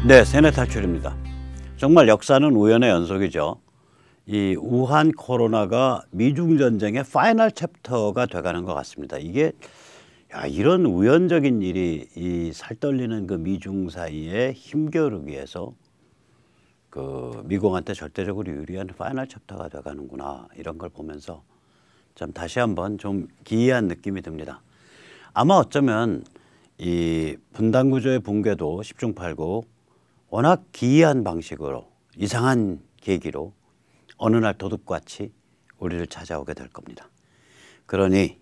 네, 세뇌 탈출입니다. 정말 역사는 우연의 연속이죠. 이 우한 코로나가 미중 전쟁의 파이널 챕터가 돼가는 것 같습니다. 이게 이런 우연적인 일이 이 살떨리는 그 미중 사이에 힘겨루기에서 그 미국한테 절대적으로 유리한 파이널 챕터가 돼가는구나, 이런 걸 보면서 참 다시 한번 좀 기이한 느낌이 듭니다. 아마 어쩌면 이 분단 구조의 붕괴도 10중 8구 워낙 기이한 방식으로, 이상한 계기로 어느 날 도둑같이 우리를 찾아오게 될 겁니다. 그러니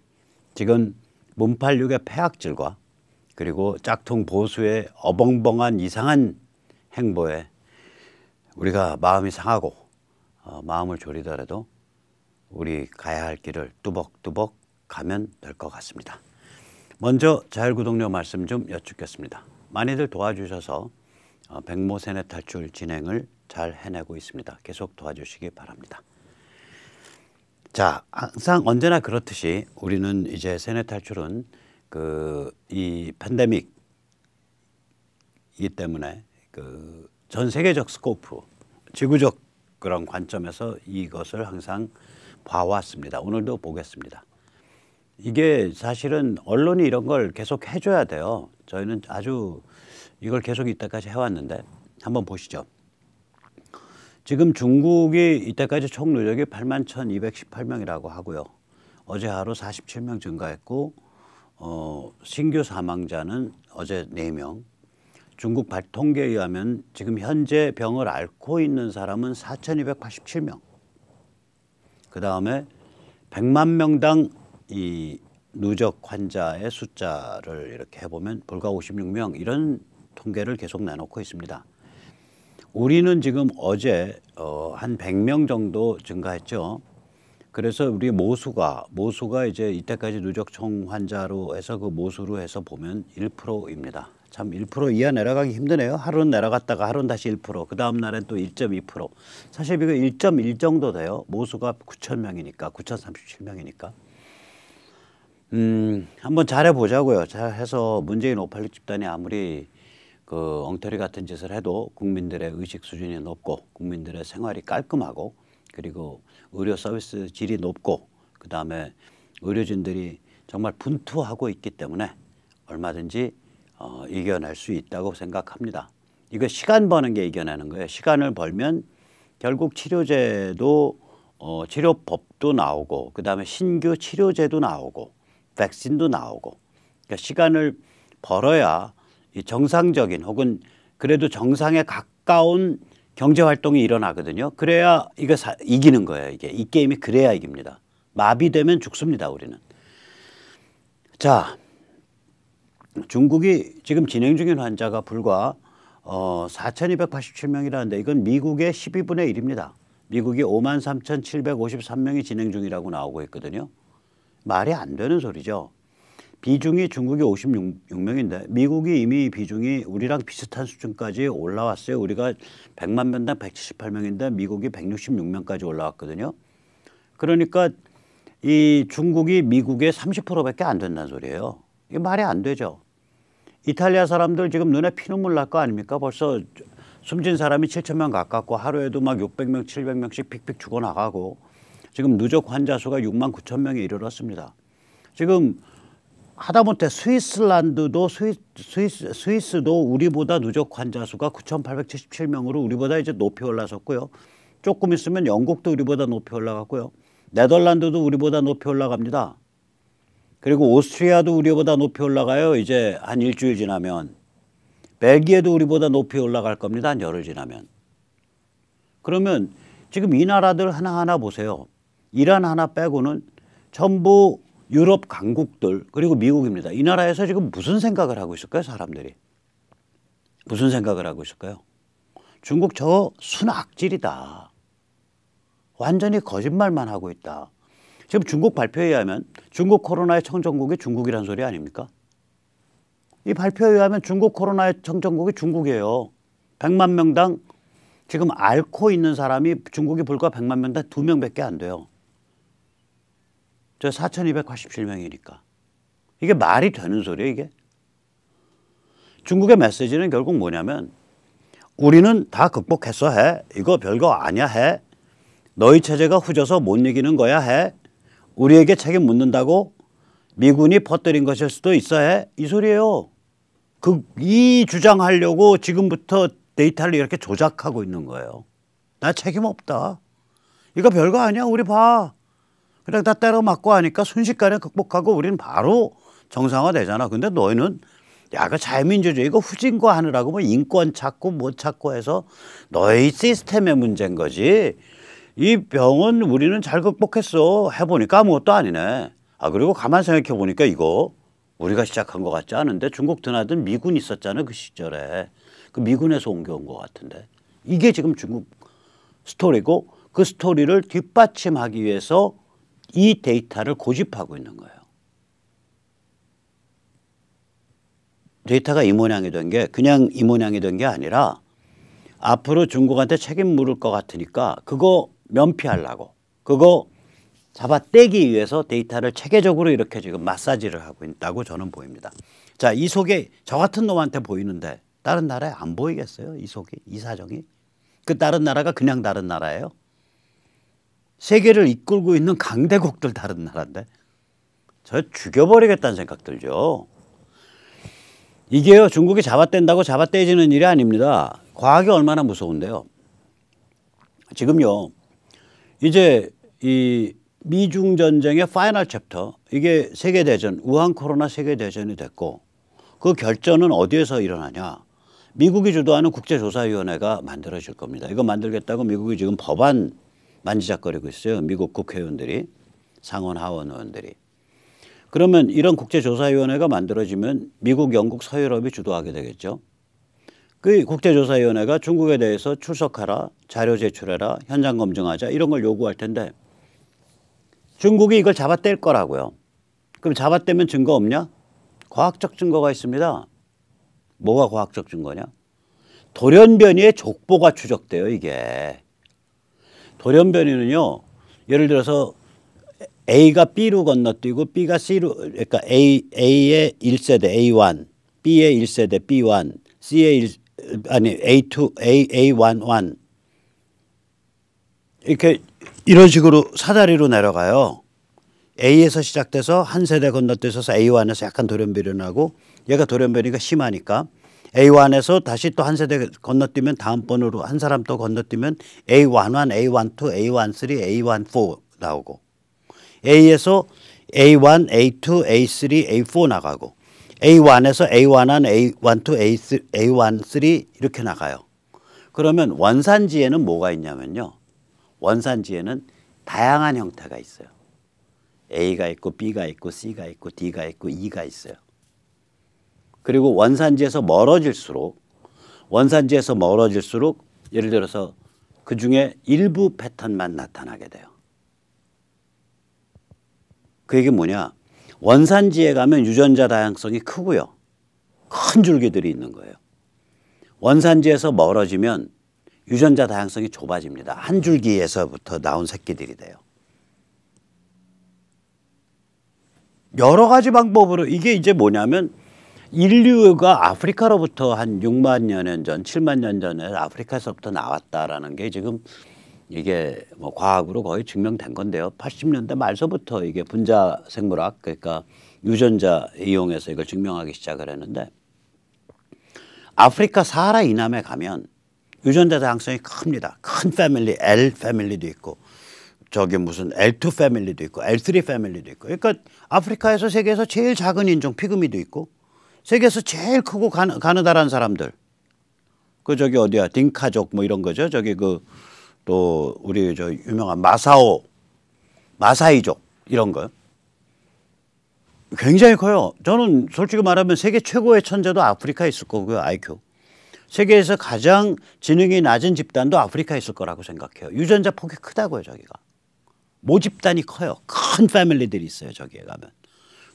지금 문팔육의 폐악질과 그리고 짝퉁 보수의 어벙벙한 이상한 행보에 우리가 마음이 상하고 마음을 졸이더라도 우리 가야 할 길을 뚜벅뚜벅 가면 될 것 같습니다. 먼저 자율구독료 말씀 좀 여쭙겠습니다. 많이들 도와주셔서 백모 세뇌 탈출 진행을 잘 해내고 있습니다. 계속 도와주시기 바랍니다. 자, 항상 언제나 그렇듯이 우리는 이제 세뇌 탈출은 이 팬데믹이기 때문에 전 세계적 스코프, 지구적 그런 관점에서 이것을 항상 봐왔습니다. 오늘도 보겠습니다. 이게 사실은 언론이 이런 걸 계속 해줘야 돼요. 저희는 아주 이걸 계속 이때까지 해왔는데 한번 보시죠. 지금 중국이 이때까지 총 누적이 81,218명이라고 하고요. 어제 하루 47명 증가했고 신규 사망자는 어제 4명. 중국 통계에 의하면 지금 현재 병을 앓고 있는 사람은 4,287명. 그 다음에 100만 명당 이 누적 환자의 숫자를 이렇게 해보면 불과 56명, 이런 통계를 계속 내놓고 있습니다. 우리는 지금 어제 한 100명 정도 증가했죠. 그래서 우리 모수가 이제 이때까지 누적 총 환자로 해서 그 모수로 해서 보면 1%입니다. 참 1% 이하 내려가기 힘드네요. 하루는 내려갔다가 하루는 다시 1%, 그 다음 날엔 또 1.2%. 사실 이거 1.1 정도 돼요. 모수가 9,000명이니까, 9,037명이니까. 한번 잘해보자고요. 잘해서 문재인 586 집단이 아무리 엉터리 같은 짓을 해도 국민들의 의식 수준이 높고 국민들의 생활이 깔끔하고 그리고 의료 서비스 질이 높고 그 다음에 의료진들이 정말 분투하고 있기 때문에 얼마든지 이겨낼 수 있다고 생각합니다. 이거 시간 버는 게 이겨내는 거예요. 시간을 벌면 결국 치료제도 치료법도 나오고 그 다음에 신규 치료제도 나오고 백신도 나오고, 그러니까 시간을 벌어야 이 정상적인 혹은 그래도 정상에 가까운 경제활동이 일어나거든요. 그래야 이거 이기는 거예요. 이 게임이 그래야 이깁니다. 마비되면 죽습니다, 우리는. 자, 중국이 지금 진행 중인 환자가 불과 4,287명이라는데 이건 미국의 12분의 1입니다. 미국이 53,753명이 진행 중이라고 나오고 있거든요. 말이 안 되는 소리죠. 비중이 중국이 56명인데 미국이 이미 비중이 우리랑 비슷한 수준까지 올라왔어요. 우리가 100만 명당 178명인데 미국이 166명까지 올라왔거든요. 그러니까 이 중국이 미국의 30%밖에 안 된다는 소리예요. 이게 말이 안 되죠. 이탈리아 사람들 지금 눈에 피눈물 날 거 아닙니까? 벌써 숨진 사람이 7,000명 가깝고 하루에도 막 600명, 700명씩 픽픽 죽어나가고 지금 누적 환자 수가 6만 9천 명에 이르렀습니다. 지금 하다못해 스위스도 우리보다 누적 환자 수가 9,877명으로 우리보다 이제 높이 올라섰고요. 조금 있으면 영국도 우리보다 높이 올라갔고요. 네덜란드도 우리보다 높이 올라갑니다. 그리고 오스트리아도 우리보다 높이 올라가요. 이제 한 일주일 지나면. 벨기에도 우리보다 높이 올라갈 겁니다. 한 열흘 지나면. 그러면 지금 이 나라들 하나하나 보세요. 이란 하나 빼고는 전부 유럽 강국들 그리고 미국입니다. 이 나라에서 지금 무슨 생각을 하고 있을까요? 사람들이. 무슨 생각을 하고 있을까요? 중국 저 순악질이다. 완전히 거짓말만 하고 있다. 지금 중국 발표에 의하면 중국 코로나의 청정국이 중국이란 소리 아닙니까? 이 발표에 의하면 중국 코로나의 청정국이 중국이에요. 100만 명당 지금 앓고 있는 사람이 중국이 불과 100만 명당 2명밖에 안 돼요. 저 4,287명이니까. 이게 말이 되는 소리예요, 이게? 중국의 메시지는 결국 뭐냐면 우리는 다 극복했어 해. 이거 별거 아니야 해. 너희 체제가 후져서 못 이기는 거야 해. 우리에게 책임 묻는다고 미군이 퍼뜨린 것일 수도 있어 해. 이 소리예요. 이 주장하려고 지금부터 데이터를 이렇게 조작하고 있는 거예요. 나 책임 없다. 이거 별거 아니야. 우리 봐. 그냥 다 때려 맞고 하니까 순식간에 극복하고 우리는 바로 정상화되잖아. 근데 너희는 야, 그 자유민주주의 이거 후진과 하느라고 뭐 인권 찾고 뭐 찾고 해서 너희 시스템의 문제인 거지. 이 병은 우리는 잘 극복했어. 해보니까 아무것도 아니네. 아, 그리고 가만 생각해 보니까 이거 우리가 시작한 것 같지 않은데 중국 드나든 미군 있었잖아. 그 시절에. 그 미군에서 옮겨온 것 같은데. 이게 지금 중국 스토리고 그 스토리를 뒷받침하기 위해서 이 데이터를 고집하고 있는 거예요. 데이터가 이 모양이 된 게 그냥 이 모양이 된 게 아니라 앞으로 중국한테 책임 물을 것 같으니까 그거 면피하려고 그거 잡아떼기 위해서 데이터를 체계적으로 이렇게 지금 마사지를 하고 있다고 저는 보입니다. 자, 이 속에 저 같은 놈한테 보이는데 다른 나라에 안 보이겠어요? 이 속이, 이 사정이. 그 다른 나라가 그냥 다른 나라예요. 세계를 이끌고 있는 강대국들 다른 나라인데 저 죽여버리겠다는 생각 들죠. 이게요, 중국이 잡아뗀다고 잡아떼지는 일이 아닙니다. 과학이 얼마나 무서운데요. 지금요, 이제 이 미중 전쟁의 파이널 챕터, 이게 세계대전, 우한 코로나 세계대전이 됐고 그 결전은 어디에서 일어나냐. 미국이 주도하는 국제조사위원회가 만들어질 겁니다. 이거 만들겠다고 미국이 지금 법안 만지작거리고 있어요. 미국 국회의원들이, 상원 하원 의원들이. 그러면 이런 국제조사위원회가 만들어지면 미국, 영국, 서유럽이 주도하게 되겠죠. 그 국제조사위원회가 중국에 대해서 출석하라, 자료 제출해라, 현장 검증하자 이런 걸 요구할 텐데 중국이 이걸 잡아뗄 거라고요. 그럼 잡아떼면 증거 없냐? 과학적 증거가 있습니다. 뭐가 과학적 증거냐? 돌연변이의 족보가 추적돼요, 이게. 돌연변이는요, 예를 들어서 A가 B로 건너뛰고 B가 C로, 그러니까 A의 1세대 A1, B의 1세대 B1, C의 A2, A11 이렇게 이런 식으로 사다리로 내려가요. A에서 시작돼서 한 세대 건너뛰어서 A1에서 약간 돌연변이 나고 얘가 돌연변이가 심하니까 A1에서 다시 또 한 세대 건너뛰면 다음 번으로 한 사람 또 건너뛰면 A11, A12, A13, A14 나오고 A에서 A1, A2, A3, A4 나가고 A1에서 A11, A12, A13 이렇게 나가요. 그러면 원산지에는 뭐가 있냐면요. 원산지에는 다양한 형태가 있어요. A가 있고 B가 있고 C가 있고 D가 있고 E가 있어요. 그리고 원산지에서 멀어질수록 예를 들어서 그중에 일부 패턴만 나타나게 돼요. 그 얘기 뭐냐? 원산지에 가면 유전자 다양성이 크고요. 큰 줄기들이 있는 거예요. 원산지에서 멀어지면 유전자 다양성이 좁아집니다. 한 줄기에서부터 나온 새끼들이 돼요. 여러 가지 방법으로 이게 이제 뭐냐면 인류가 아프리카로부터 한 6만 년 전, 7만 년 전에 아프리카에서부터 나왔다라는 게 지금 이게 뭐 과학으로 거의 증명된 건데요. 80년대 말서부터 이게 분자 생물학, 그러니까 유전자 이용해서 이걸 증명하기 시작을 했는데 아프리카 사하라 이남에 가면 유전자 다양성이 큽니다. 큰 패밀리, L 패밀리도 있고 저기 무슨 L2 패밀리도 있고 L3 패밀리도 있고 그러니까 아프리카에서 세계에서 제일 작은 인종 피그미도 있고 세계에서 제일 크고 가느다란 사람들 그 저기 어디야 딩카족 뭐 이런 거죠. 저기 그 또 우리 저 유명한 마사이족 이런 거 굉장히 커요. 저는 솔직히 말하면 세계 최고의 천재도 아프리카에 있을 거고요. IQ. 세계에서 가장 지능이 낮은 집단도 아프리카에 있을 거라고 생각해요. 유전자 폭이 크다고요. 저기가. 모집단이 커요. 큰 패밀리들이 있어요. 저기에 가면.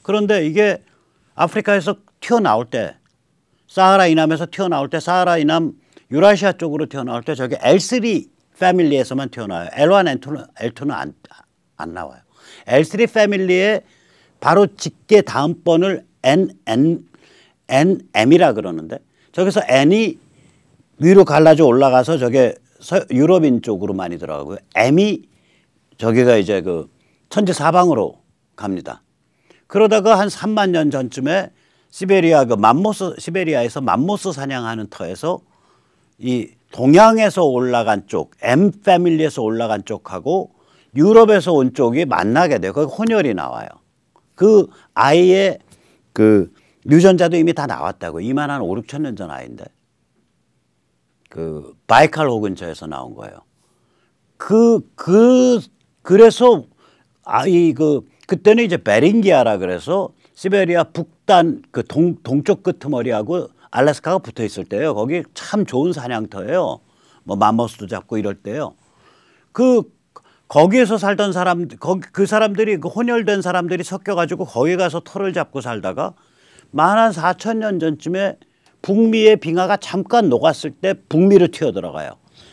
그런데 이게 아프리카에서 튀어나올 때 사하라 이남에서 튀어나올 때 사하라 이남 유라시아 쪽으로 튀어나올 때 저기 L3 패밀리에서만 튀어나와요. L1, L2는 안 나와요. L3 패밀리에 바로 직계 다음 번을 NM이라 그러는데 저기서 N이 위로 갈라져 올라가서 저게 유럽인 쪽으로 많이 들어가고요. M이 저기가 이제 그 천지 사방으로 갑니다. 그러다가 한 3만 년 전쯤에 시베리아 시베리아에서 맘모스 사냥하는 터에서 이 동양에서 올라간 쪽, M 패밀리에서 올라간 쪽하고 유럽에서 온 쪽이 만나게 돼요. 거기 혼혈이 나와요. 그 아이의 그 유전자도 이미 다 나왔다고. 이만 한 5, 6천 년 전 아이인데. 그 바이칼호 근처에서 나온 거예요. 그래서 그때는 이제 베링기아라 그래서 시베리아 북단 그 동쪽 끄트머리하고 알래스카가 붙어 있을 때요. 거기 참 좋은 사냥터예요. 뭐 맘모스도 잡고 이럴 때요. 거기에서 살던 그 사람들이 그 혼혈된 사람들이 섞여가지고 거기 가서 터를 잡고 살다가 만 한 4천 년 전쯤에 북미의 빙하가 잠깐 녹았을 때 북미로 튀어들어가요.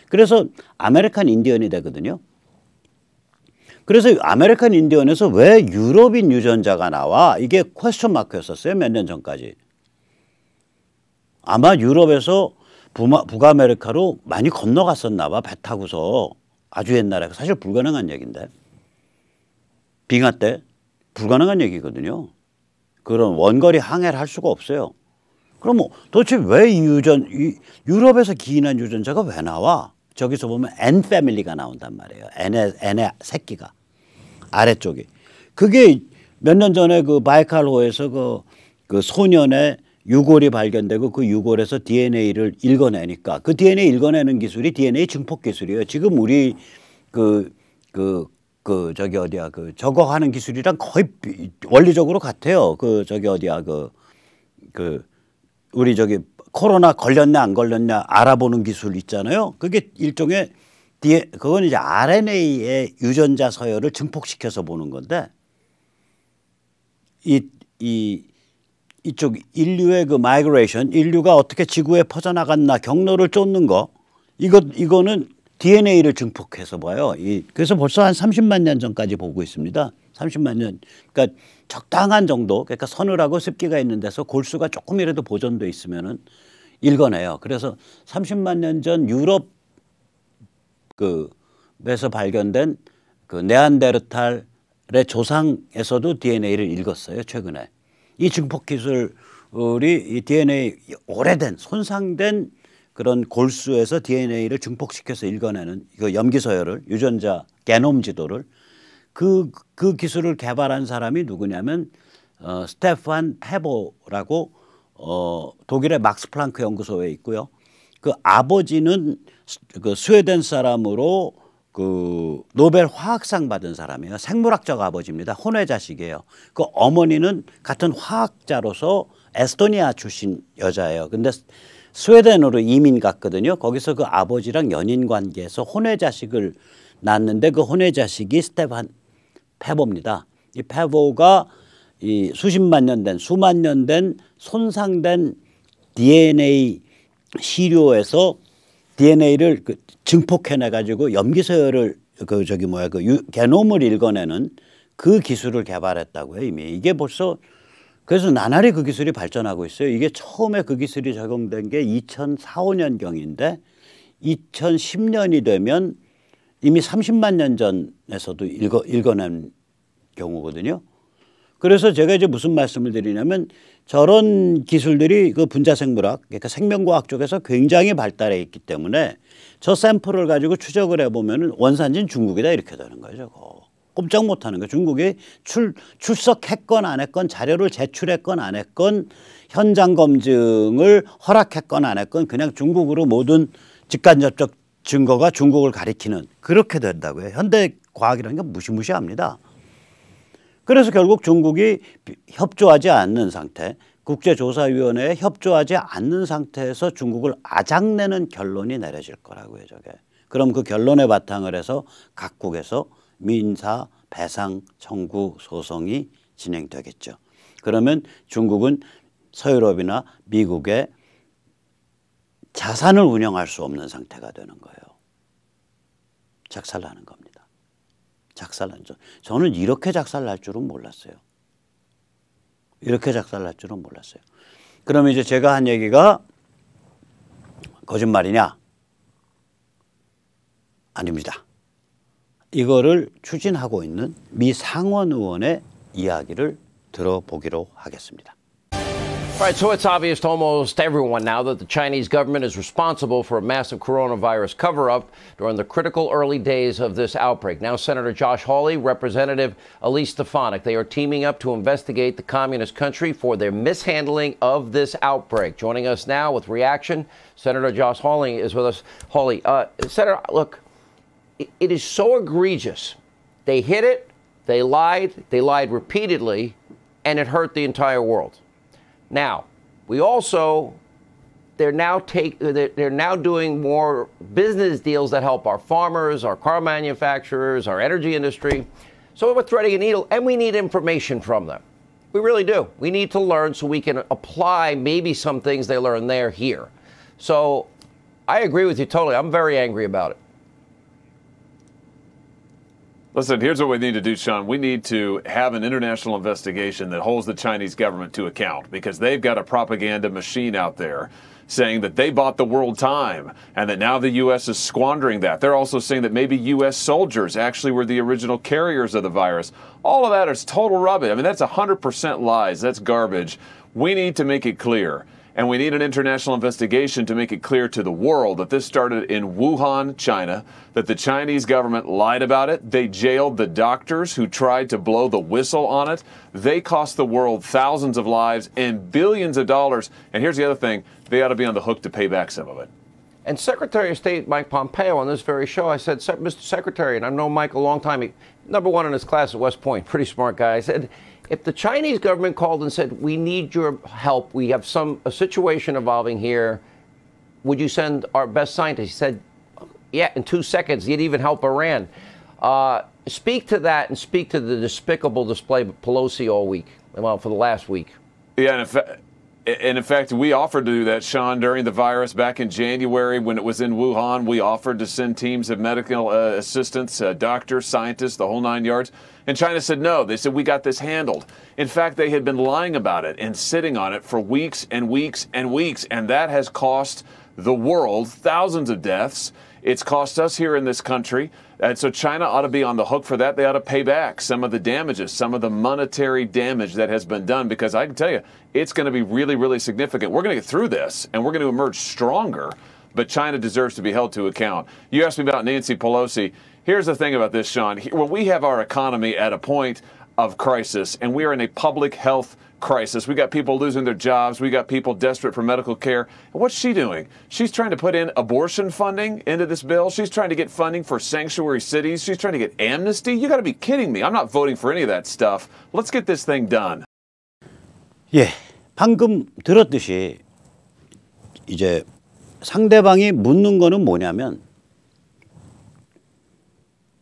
그래서 아메리칸 인디언이 되거든요. 그래서 아메리칸 인디언에서 왜 유럽인 유전자가 나와? 이게 퀘스천 마크였었어요. 몇 년 전까지. 아마 유럽에서 북아메리카로 많이 건너갔었나 봐. 배 타고서. 아주 옛날에. 사실 불가능한 얘기인데. 빙하 때 불가능한 얘기거든요. 그런 원거리 항해를 할 수가 없어요. 그럼 도대체 왜 유럽에서 기인한 유전자가 왜 나와? 저기서 보면 N 패밀리가 나온단 말이에요. N의 새끼가 아래쪽이. 그게 몇 년 전에 그 바이칼호에서 그 소년의 유골이 발견되고 그 유골에서 DNA를 읽어내니까 그 DNA 읽어내는 기술이 DNA 증폭 기술이에요. 지금 우리 저기 어디야 저거 하는 기술이랑 거의 원리적으로 같아요. 우리 저기 코로나 걸렸냐 안 걸렸냐 알아보는 기술 있잖아요. 그게 일종의 그건 이제 RNA의 유전자 서열을 증폭시켜서 보는 건데 이쪽 인류의 그 마이그레이션, 인류가 어떻게 지구에 퍼져나갔나 경로를 쫓는 거 이거는 DNA를 증폭해서 봐요. 그래서 벌써 한 30만 년 전까지 보고 있습니다. 30만 년. 그러니까 적당한 정도, 그러니까 서늘하고 습기가 있는 데서 골수가 조금이라도 보존돼 있으면은 읽어내요. 그래서 30만 년 전 유럽 에서 발견된 그 네안데르탈의 조상에서도 DNA를 읽었어요. 최근에. 이 증폭 기술이 이 DNA 오래된 손상된 그런 골수에서 DNA를 증폭시켜서 읽어내는 이거 염기 서열을 유전자 게놈 지도를 그 기술을 개발한 사람이 누구냐면 스테판 페보라고 독일의 막스 플랑크 연구소에 있고요. 그 아버지는 그 스웨덴 사람으로 그 노벨 화학상 받은 사람이에요. 생물학적 아버지입니다. 혼외 자식이에요. 그 어머니는 같은 화학자로서 에스토니아 출신 여자예요. 근데 스웨덴으로 이민 갔거든요. 거기서 그 아버지랑 연인 관계에서 혼외 자식을 낳았는데 그 혼외 자식이 스테판 페보입니다. 이 페보가 이 수만 년 된 손상된 DNA 시료에서 DNA를 증폭해내 가지고 염기서열을 게놈을 읽어내는 그 기술을 개발했다고요. 이미 이게 벌써 그래서 나날이 그 기술이 발전하고 있어요. 이게 처음에 그 기술이 적용된 게 2004, 5년경인데 2010년이 되면 이미 30만 년 전에서도 읽어낸 경우거든요. 그래서 제가 이제 무슨 말씀을 드리냐면 저런 기술들이 그 분자생물학, 그러니까 생명과학 쪽에서 굉장히 발달해 있기 때문에 저 샘플을 가지고 추적을 해보면 원산지는 중국이다 이렇게 되는 거죠. 꼼짝 못하는 거예요. 중국이 출석했건 안 했건 자료를 제출했건 안 했건 현장 검증을 허락했건 안 했건 그냥 중국으로 모든 직간접적 증거가 중국을 가리키는 그렇게 된다고요. 현대 과학이라는 게 무시무시합니다. 그래서 결국 중국이 협조하지 않는 상태, 국제조사위원회에 협조하지 않는 상태에서 중국을 아작내는 결론이 내려질 거라고요. 저게. 그럼 그 결론에 바탕을 해서 각국에서 민사, 배상, 청구, 소송이 진행되겠죠. 그러면 중국은 서유럽이나 미국의 자산을 운영할 수 없는 상태가 되는 거예요. 작살나는 겁니다. 작살난죠. 저는 이렇게 작살날 줄은 몰랐어요. 이렇게 작살날 줄은 몰랐어요. 그러면 이제 제가 한 얘기가 거짓말이냐? 아닙니다. 이거를 추진하고 있는 미 상원 의원의 이야기를 들어보기로 하겠습니다. All right, so it's obvious to almost everyone now that the Chinese government is responsible for a massive coronavirus cover-up during the critical early days of this outbreak. Now, Senator Josh Hawley, Representative Elise Stefanik, they are teaming up to investigate the communist country for their mishandling of this outbreak. Joining us now with reaction, Senator Josh Hawley is with us. Hawley, Senator, look, it is so egregious. They hid it, they lied repeatedly, and it hurt the entire world. Now, they're now doing more business deals that help our farmers, our car manufacturers, our energy industry. So we're threading a needle, and we need information from them. We really do. We need to learn so we can apply maybe some things they learn there here. So I agree with you totally. I'm very angry about it. Listen, here's what we need to do, Sean. We need to have an international investigation that holds the Chinese government to account, because they've got a propaganda machine out there saying that they bought the world time and that now the U.S. is squandering that. They're also saying that maybe U.S. soldiers actually were the original carriers of the virus. All of that is total rubbish. I mean, that's 100% lies. That's garbage. We need to make it clear. And we need an international investigation to make it clear to the world that this started in Wuhan, China, that the Chinese government lied about it. They jailed the doctors who tried to blow the whistle on it. They cost the world thousands of lives and billions of dollars. And here's the other thing, they ought to be on the hook to pay back some of it. And Secretary of State Mike Pompeo on this very show, I said, Mr. Secretary, and I've known Mike a long time, number one in his class at West Point, pretty smart guy. I said, if the Chinese government called and said, we need your help, we have a situation evolving here, would you send our best scientists? He said, yeah, in 2 seconds. He'd even help Iran. Speak to that and speak to the despicable display of Pelosi all week, well, for the last week. Yeah, and in fact, we offered to do that, Sean, during the virus back in January when it was in Wuhan. We offered to send teams of medical assistants, doctors, scientists, the whole 9 yards. And China said no. They said, we got this handled. In fact, they had been lying about it and sitting on it for weeks and weeks and weeks. And that has cost the world thousands of deaths. It's cost us here in this country. And so China ought to be on the hook for that. They ought to pay back some of the damages, some of the monetary damage that has been done, because I can tell you, it's going to be really, really significant. We're going to get through this, and we're going to emerge stronger, but China deserves to be held to account. You asked me about Nancy Pelosi. Here's the thing about this, Sean. When we have our economy at a point of crisis, and we are in a public health crisis, we got people losing their jobs, we got people desperate for medical care. And what's she doing? She's trying to put in abortion funding into this bill. She's trying to get funding for sanctuary cities. She's trying to get amnesty. You got to be kidding me. I'm not voting for any of that stuff. Let's get this thing done. 예, 방금 들었듯이 이제 상대방이 묻는 거는 뭐냐면,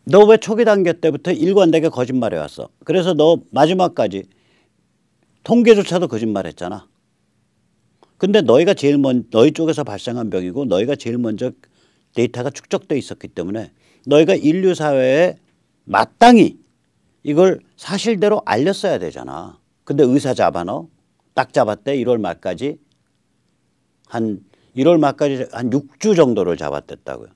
너 왜 초기 단계 때부터 일관되게 거짓말해 왔어? 그래서 너 마지막까지 통계조차도 거짓말했잖아. 근데 너희 쪽에서 발생한 병이고 너희가 제일 먼저 데이터가 축적돼 있었기 때문에 너희가 인류 사회에 마땅히 이걸 사실대로 알렸어야 되잖아. 근데 의사 잡아 너 딱 잡았대. 1월 말까지 한 6주 정도를 잡았댔다고요.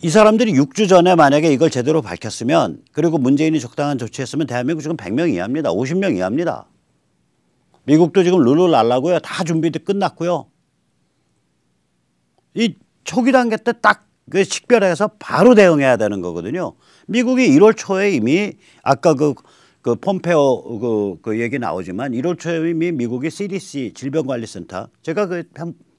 이 사람들이 6주 전에 만약에 이걸 제대로 밝혔으면, 그리고 문재인이 적당한 조치했으면 대한민국 지금 100명 이하입니다. 50명 이하입니다. 미국도 지금 룰을 날라고요. 다 준비도 끝났고요. 이 초기 단계 때 딱 그 식별해서 바로 대응해야 되는 거거든요. 미국이 1월 초에 이미 아까 그 폼페오 그 얘기 나오지만 1월 초에 이미 미국이 CDC 질병관리센터, 제가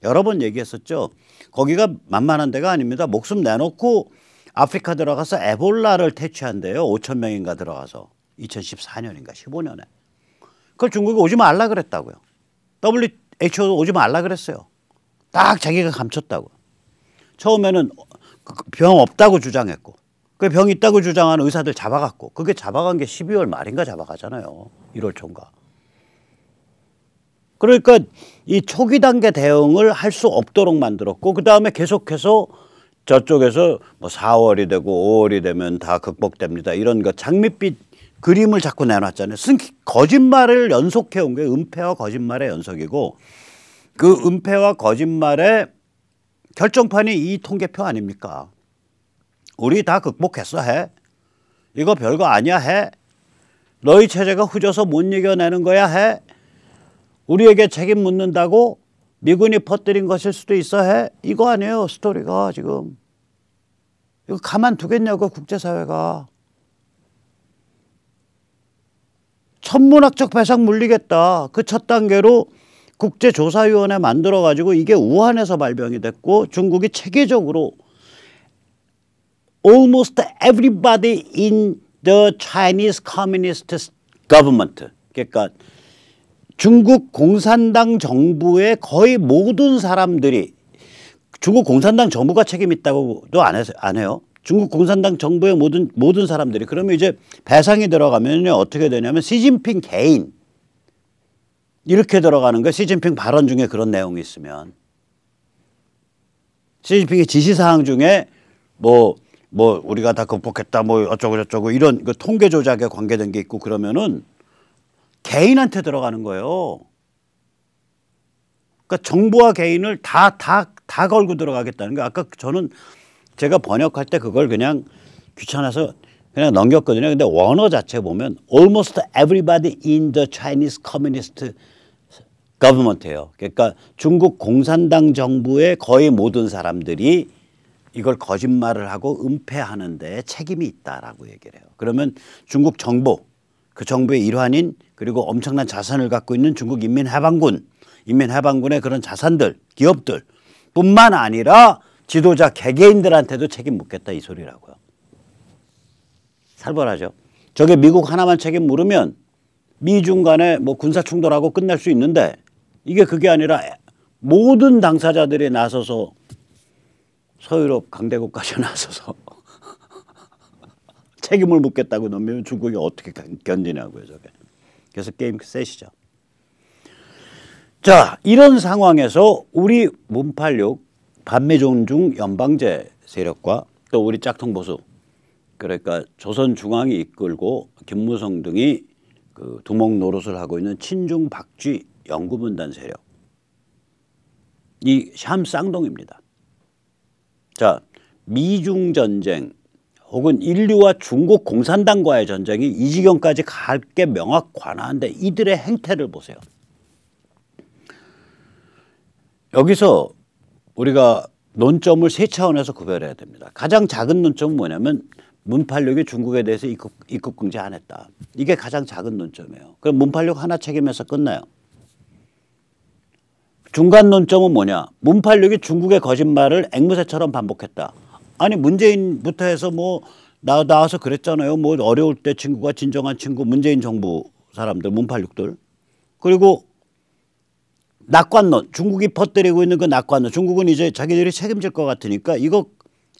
여러 번 얘기했었죠. 거기가 만만한 데가 아닙니다. 목숨 내놓고 아프리카 들어가서 에볼라를 퇴치한대요. 5천 명인가 들어가서 2014년인가 15년에. 그걸 중국이 오지 말라 그랬다고요. WHO도 오지 말라 그랬어요. 딱 자기가 감췄다고. 처음에는 병 없다고 주장했고, 그 병 있다고 주장하는 의사들 잡아갔고, 그게 잡아간 게 12월 말인가 잡아가잖아요. 1월 초인가. 그러니까 이 초기 단계 대응을 할 수 없도록 만들었고, 그 다음에 계속해서 저쪽에서 뭐 4월이 되고 5월이 되면 다 극복됩니다. 이런 거 장밋빛 그림을 자꾸 내놨잖아요. 거짓말을 연속해 온 게 은폐와 거짓말의 연속이고, 그 은폐와 거짓말의 결정판이 이 통계표 아닙니까? 우리 다 극복했어 해. 이거 별거 아니야 해. 너희 체제가 후져서 못 이겨내는 거야 해. 우리에게 책임 묻는다고 미군이 퍼뜨린 것일 수도 있어 해. 이거 아니에요 스토리가 지금. 이거 가만두겠냐고 국제사회가. 천문학적 배상 물리겠다. 그 첫 단계로 국제조사위원회 만들어가지고 이게 우한에서 발병이 됐고 중국이 체계적으로 almost everybody in the Chinese Communist government, 그러니까 중국 공산당 정부의 거의 모든 사람들이, 중국 공산당 정부가 책임 있다고도 안 해요. 중국 공산당 정부의 모든 사람들이. 그러면 이제 배상이 들어가면 어떻게 되냐면 시진핑 개인 이렇게 들어가는 거예요. 시진핑 발언 중에 그런 내용이 있으면. 시진핑의 지시사항 중에 뭐 우리가 다 극복했다 뭐 어쩌고 저쩌고 이런 그 통계 조작에 관계된 게 있고 그러면은 개인한테 들어가는 거예요. 그러니까 정부와 개인을 다 걸고 들어가겠다는 거. 아까 저는 제가 번역할 때 그걸 그냥 귀찮아서 그냥 넘겼거든요. 근데 원어 자체 보면 almost everybody in the Chinese Communist government예요. 그러니까 중국 공산당 정부의 거의 모든 사람들이 이걸 거짓말을 하고 은폐하는데 책임이 있다라고 얘기를 해요. 그러면 중국 정부, 그 정부의 일환인 그리고 엄청난 자산을 갖고 있는 중국 인민해방군의 그런 자산들, 기업들 뿐만 아니라 지도자 개개인들한테도 책임 묻겠다 이 소리라고요. 살벌하죠. 저게 미국 하나만 책임 물으면 미중 간에 뭐 군사 충돌하고 끝날 수 있는데 이게 그게 아니라 모든 당사자들이 나서서 서유럽 강대국까지 나서서 책임을 묻겠다고 넣으면 중국이 어떻게 견디냐고요, 저게. 그래서 게임 셋이죠. 자, 이런 상황에서 우리 문팔육 반미존중 연방제 세력과 또 우리 짝퉁 보수, 그러니까 조선중앙이 이끌고 김무성 등이 그 두목 노릇을 하고 있는 친중 박쥐 연구분단 세력, 이 샴 쌍둥이입니다. 자, 미중 전쟁 혹은 인류와 중국 공산당과의 전쟁이 이 지경까지 갈 게 명확관한데 이들의 행태를 보세요. 여기서 우리가 논점을 세 차원에서 구별해야 됩니다. 가장 작은 논점은 뭐냐면 문팔육이 중국에 대해서 입국 금지 안 했다. 이게 가장 작은 논점이에요. 그럼 문팔육 하나 책임에서 끝나요. 중간 논점은 뭐냐? 문팔육이 중국의 거짓말을 앵무새처럼 반복했다. 아니 문재인부터 해서 뭐 나와서 그랬잖아요. 뭐 어려울 때 친구가 진정한 친구, 문재인 정부 사람들, 문팔육들. 그리고 낙관론, 중국이 퍼뜨리고 있는 그 낙관론, 중국은 이제 자기들이 책임질 것 같으니까 이거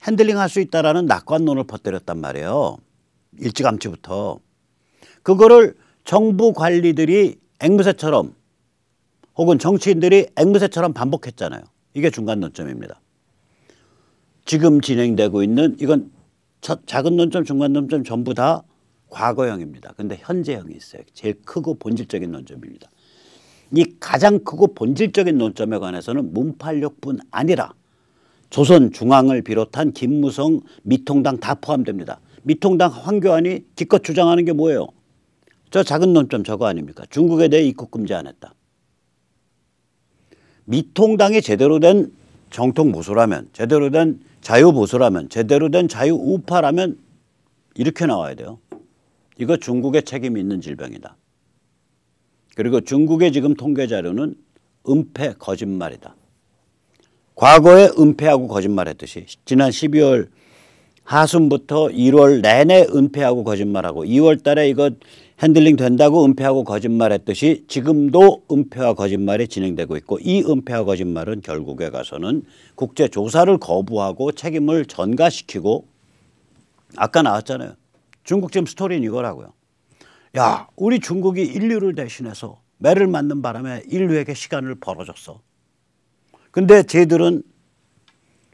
핸들링할 수 있다라는 낙관론을 퍼뜨렸단 말이에요. 일찌감치부터. 그거를 정부 관리들이 앵무새처럼 혹은 정치인들이 앵무새처럼 반복했잖아요. 이게 중간 논점입니다. 지금 진행되고 있는 이건 작은 논점, 중간 논점 전부 다 과거형입니다. 근데 현재형이 있어요. 제일 크고 본질적인 논점입니다. 이 가장 크고 본질적인 논점에 관해서는 문팔육뿐 아니라 조선중앙을 비롯한 김무성, 미통당 다 포함됩니다. 미통당 황교안이 기껏 주장하는 게 뭐예요? 저 작은 논점 저거 아닙니까? 중국에 대해 입국 금지 안 했다. 미통당이 제대로 된 정통 보수라면, 제대로 된 자유보수라면, 제대로 된 자유우파라면 이렇게 나와야 돼요. 이거 중국의 책임이 있는 질병이다. 그리고 중국의 지금 통계 자료는 은폐 거짓말이다. 과거에 은폐하고 거짓말했듯이 지난 12월 하순부터 1월 내내 은폐하고 거짓말하고 2월 달에 이거 핸들링 된다고 은폐하고 거짓말했듯이 지금도 은폐와 거짓말이 진행되고 있고 이 은폐와 거짓말은 결국에 가서는 국제조사를 거부하고 책임을 전가시키고 아까 나왔잖아요. 중국 지금 스토리는 이거라고요. 야, 우리 중국이 인류를 대신해서 매를 맞는 바람에 인류에게 시간을 벌어줬어. 근데 쟤들은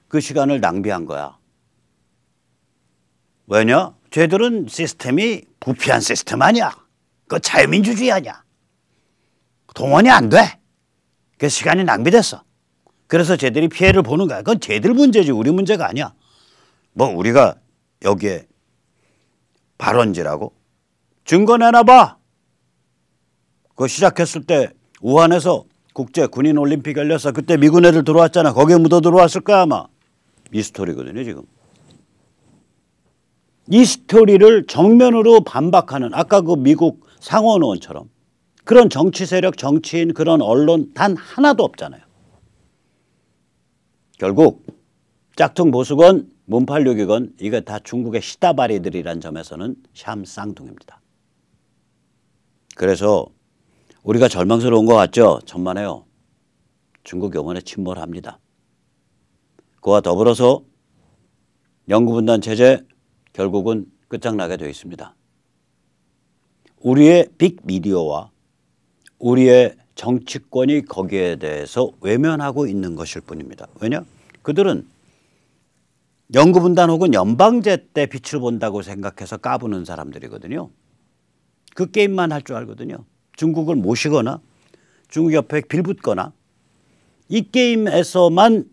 그 시간을 낭비한 거야. 왜냐? 쟤들은 시스템이 부패한 시스템 아니야. 그 자유민주주의 아니야. 동원이 안 돼. 그 시간이 낭비됐어. 그래서 쟤들이 피해를 보는 거야. 그건 쟤들 문제지 우리 문제가 아니야. 뭐 우리가 여기에 발원지라고? 증거 내놔봐. 그거 시작했을 때 우한에서 국제 군인 올림픽 열렸어. 그때 미군 애들 들어왔잖아. 거기에 묻어 들어왔을 거야 아마. 이 스토리거든요 지금. 이 스토리를 정면으로 반박하는 아까 그 미국 상원 의원처럼 그런 정치 세력, 정치인, 그런 언론 단 하나도 없잖아요. 결국 짝퉁 보수건, 문팔육이건 이거 다 중국의 시다바리들이란 점에서는 샴 쌍둥입니다. 그래서 우리가 절망스러운 것 같죠? 천만에요. 중국 영원히 침몰합니다. 그와 더불어서 영구분단 체제 결국은 끝장나게 되어 있습니다. 우리의 빅미디어와 우리의 정치권이 거기에 대해서 외면하고 있는 것일 뿐입니다. 왜냐? 그들은 영구분단 혹은 연방제 때 빛을 본다고 생각해서 까부는 사람들이거든요. 그 게임만 할 줄 알거든요. 중국을 모시거나 중국 옆에 빌붙거나 이 게임에서만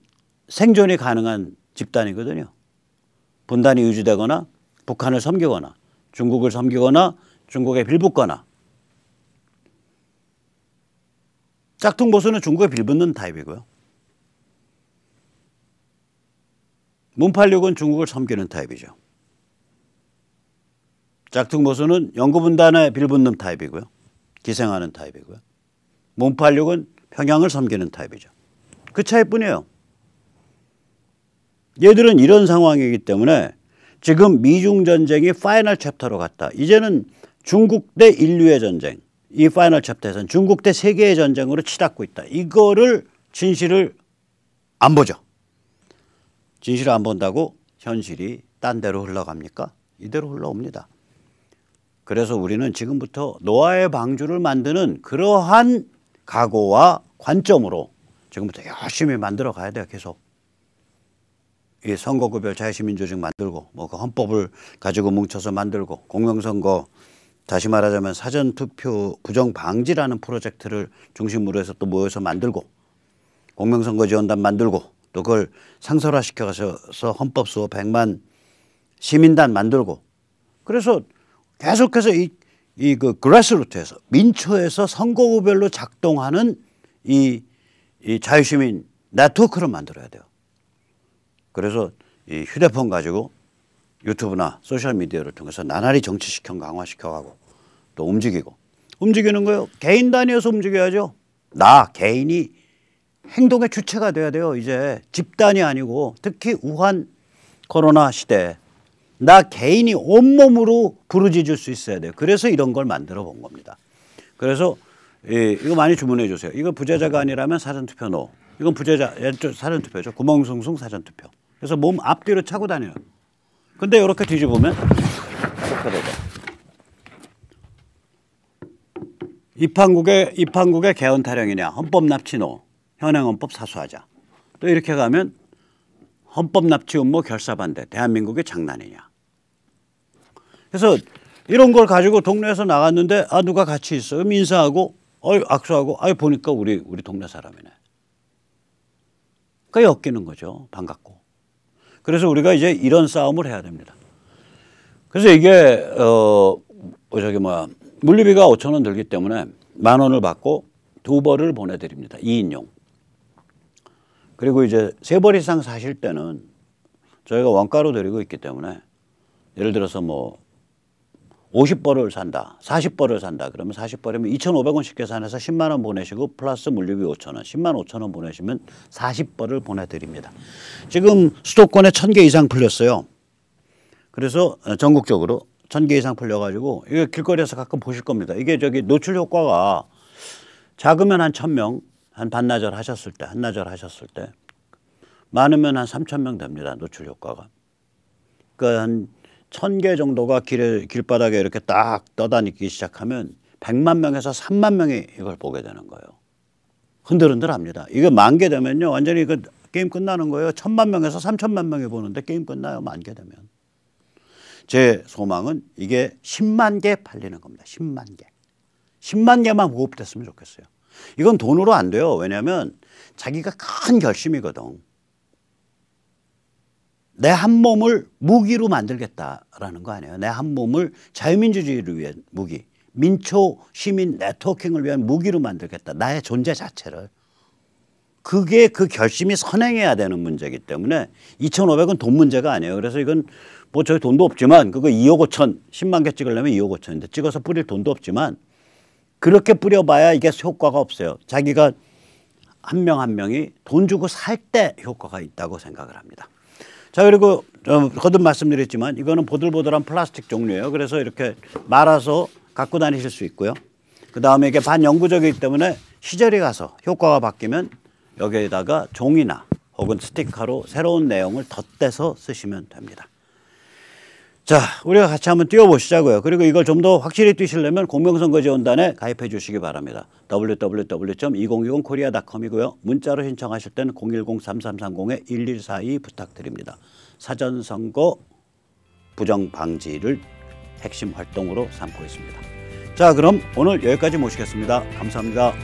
생존이 가능한 집단이거든요. 분단이 유지되거나 북한을 섬기거나 중국을 섬기거나 중국에 빌붙거나. 짝퉁 보수는 중국에 빌붙는 타입이고요. 문팔육은 중국을 섬기는 타입이죠. 짝퉁 보수는 영구분단에 빌붙는 타입이고요. 기생하는 타입이고요. 문팔육은 평양을 섬기는 타입이죠. 그 차이뿐이에요. 얘들은 이런 상황이기 때문에 지금 미중 전쟁이 파이널 챕터로 갔다. 이제는 중국 대 인류의 전쟁, 이 파이널 챕터에서는 중국 대 세계의 전쟁으로 치닫고 있다. 이거를 진실을 안 보죠. 진실을 안 본다고 현실이 딴 데로 흘러갑니까? 이대로 흘러옵니다. 그래서 우리는 지금부터 노아의 방주를 만드는 그러한 각오와 관점으로 지금부터 열심히 만들어 가야 돼요. 계속. 이 선거구별 자유시민조직 만들고 뭐 그 헌법을 가지고 뭉쳐서 만들고 공명선거 다시 말하자면 사전투표 부정방지라는 프로젝트를 중심으로 해서 또 모여서 만들고 공명선거 지원단 만들고 또 그걸 상설화시켜서 헌법 수호 100만 시민단 만들고 그래서 계속해서 그 그래스루트에서 민초에서 선거구별로 작동하는 이 자유시민 네트워크를 만들어야 돼요. 그래서 이 휴대폰 가지고 유튜브나 소셜미디어를 통해서 나날이 정치시켜 강화시켜가고 또 움직이고 움직이는 거요. 개인 단위에서 움직여야죠. 나 개인이 행동의 주체가 돼야 돼요. 이제 집단이 아니고 특히 우한 코로나 시대에 나 개인이 온몸으로 부르짖을 수 있어야 돼요. 그래서 이런 걸 만들어 본 겁니다. 그래서 이거 많이 주문해 주세요. 이거 부재자가 아니라면 사전투표 노. 이건 부재자 사전투표죠. 구멍숭숭 사전투표. 그래서 몸 앞뒤로 차고 다녀요. 근데 이렇게 뒤집으면 이렇게 되죠. 입헌국의 개헌 타령이냐. 헌법 납치 노. 현행 헌법 사수하자. 또 이렇게 가면 헌법 납치 음모 결사 반대. 대한민국의 장난이냐. 그래서 이런 걸 가지고 동네에서 나갔는데 누가 같이 있어. 그럼 인사하고 악수하고 보니까 우리 동네 사람이네. 그러니까 엮이는 거죠. 반갑고. 그래서 우리가 이제 이런 싸움을 해야 됩니다. 그래서 이게 물류비가 5,000원 들기 때문에 10,000원을 받고 2벌을 보내드립니다. 2인용. 그리고 이제 3벌 이상 사실 때는 저희가 원가로 드리고 있기 때문에 예를 들어서 뭐 50벌을 산다, 40벌을 산다 그러면 40벌이면 2,500원씩 계산해서 10만 원 보내시고 플러스 물류비 5,000원, 10만 5,000원 보내시면 40벌을 보내드립니다. 지금 수도권에 1,000개 이상 풀렸어요. 그래서 전국적으로 1,000개 이상 풀려가지고 이게 길거리에서 가끔 보실 겁니다. 이게 노출 효과가 작으면 한 1,000명, 한 반나절 하셨을 때, 한나절 하셨을 때 많으면 한 3,000명 됩니다. 노출 효과가. 그러니까 한 1,000개 정도가 길바닥에 이렇게 딱 떠다니기 시작하면 100만 명에서 3만 명이 이걸 보게 되는 거예요. 흔들흔들합니다. 이거 10,000개 되면요. 완전히 게임 끝나는 거예요. 1,000만 명에서 3,000만 명이 보는데 게임 끝나요. 10,000개 되면. 제 소망은 이게 10만 개 팔리는 겁니다. 10만 개. 10만 개만 보급됐으면 좋겠어요. 이건 돈으로 안 돼요. 왜냐하면 자기가 큰 결심이거든. 내 한 몸을 무기로 만들겠다라는 거 아니에요. 내 한 몸을 자유민주주의를 위한 무기, 민초 시민 네트워킹을 위한 무기로 만들겠다. 나의 존재 자체를. 그게 그 결심이 선행해야 되는 문제이기 때문에 2,500은 돈 문제가 아니에요. 그래서 이건 뭐 저희 돈도 없지만 그거 2억 5천 10만 개 찍으려면 2억 5천인데 찍어서 뿌릴 돈도 없지만 그렇게 뿌려봐야 이게 효과가 없어요. 자기가 한 명 한 명이 돈 주고 살 때 효과가 있다고 생각을 합니다. 자, 그리고 거듭 말씀드렸지만 이거는 보들보들한 플라스틱 종류예요. 그래서 이렇게 말아서 갖고 다니실 수 있고요. 그다음에 이게 반영구적이기 때문에 시절이 가서 효과가 바뀌면 여기에다가 종이나 혹은 스티커로 새로운 내용을 덧대서 쓰시면 됩니다. 자, 우리가 같이 한번 띄워보시자고요. 그리고 이걸 좀 더 확실히 뛰시려면 공명선거지원단에 가입해 주시기 바랍니다. www.2020korea.com이고요. 문자로 신청하실 때는 010-3330-1142 부탁드립니다. 사전선거 부정방지를 핵심 활동으로 삼고 있습니다. 자, 그럼 오늘 여기까지 모시겠습니다. 감사합니다.